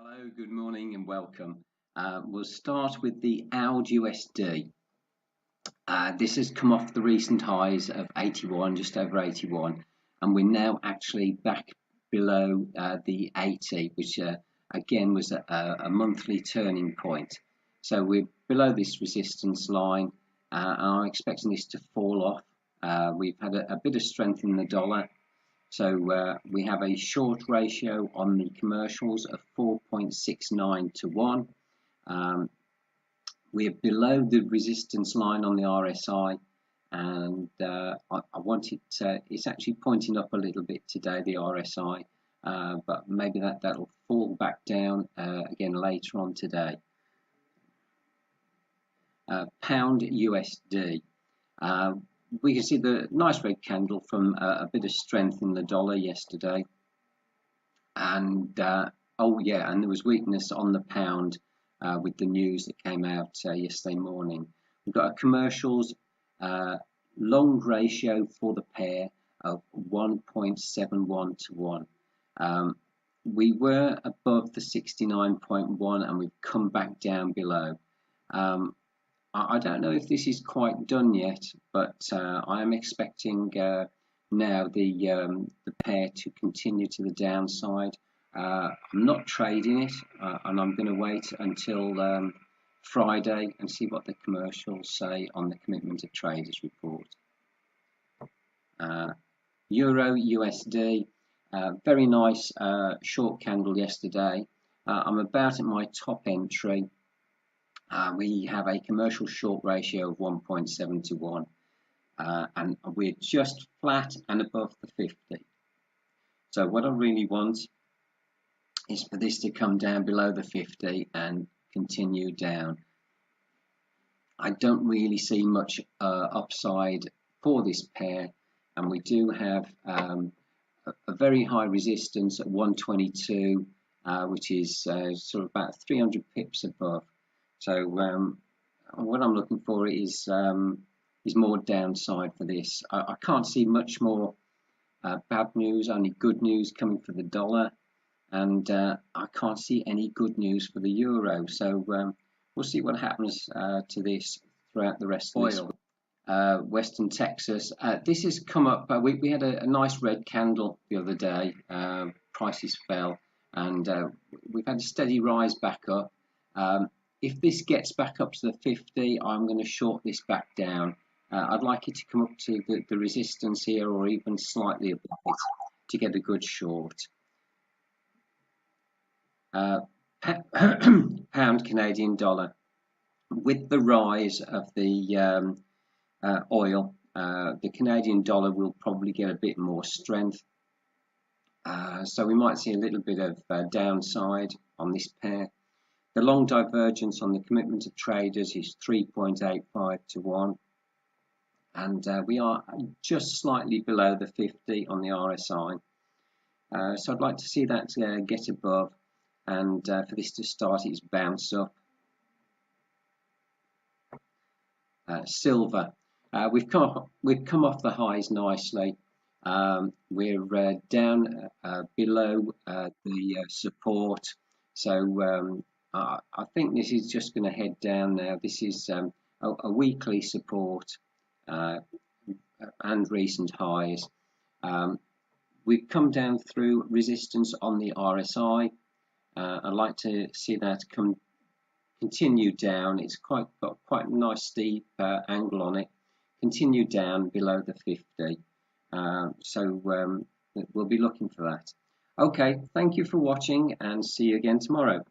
Hello, good morning and welcome. We'll start with the AUD USD. This has come off the recent highs of 81, just over 81, and we're now actually back below the 80, which again was a monthly turning point. So we're below this resistance line, and I'm expecting this to fall off. We've had a bit of strength in the dollar. So we have a short ratio on the commercials of 4.69 to 1. We're below the resistance line on the RSI, and I want it it's actually pointing up a little bit today, the RSI, but maybe that'll fall back down again later on today. Pound USD. We can see the nice red candle from a bit of strength in the dollar yesterday, and oh yeah, and there was weakness on the pound with the news that came out yesterday morning. We've got a commercials long ratio for the pair of 1.71 to 1. We were above the 69.1 and we've come back down below. I don't know if this is quite done yet, but I am expecting now the pair to continue to the downside. I'm not trading it, and I'm going to wait until Friday and see what the commercials say on the commitment of traders report. Euro USD, very nice short candle yesterday. I'm about at my top entry. We have a commercial short ratio of 1.7 to 1, and we're just flat and above the 50. So what I really want is for this to come down below the 50 and continue down. I don't really see much upside for this pair, and we do have a very high resistance at 122, which is sort of about 300 pips above. So what I'm looking for is more downside for this. I can't see much more bad news, only good news coming for the dollar, and I can't see any good news for the euro. So we'll see what happens to this throughout the rest of this week. Western Texas. This has come up. We had a nice red candle the other day. Prices fell, and we've had a steady rise back up. If this gets back up to the 50, I'm going to short this back down. I'd like it to come up to the resistance here, or even slightly above it, to get a good short. Pound Canadian dollar. With the rise of the oil, the Canadian dollar will probably get a bit more strength. So we might see a little bit of downside on this pair. The long divergence on the commitment of traders is 3.85 to 1, and we are just slightly below the 50 on the RSI. So I'd like to see that get above, and for this to start its bounce up. Silver, we've come off the highs nicely. We're down below the support, so I think this is just going to head down now. This is a weekly support and recent highs. We've come down through resistance on the RSI. I'd like to see that continue down. It's got quite a nice steep angle on it. Continue down below the 50. So we'll be looking for that. Okay, thank you for watching, and see you again tomorrow.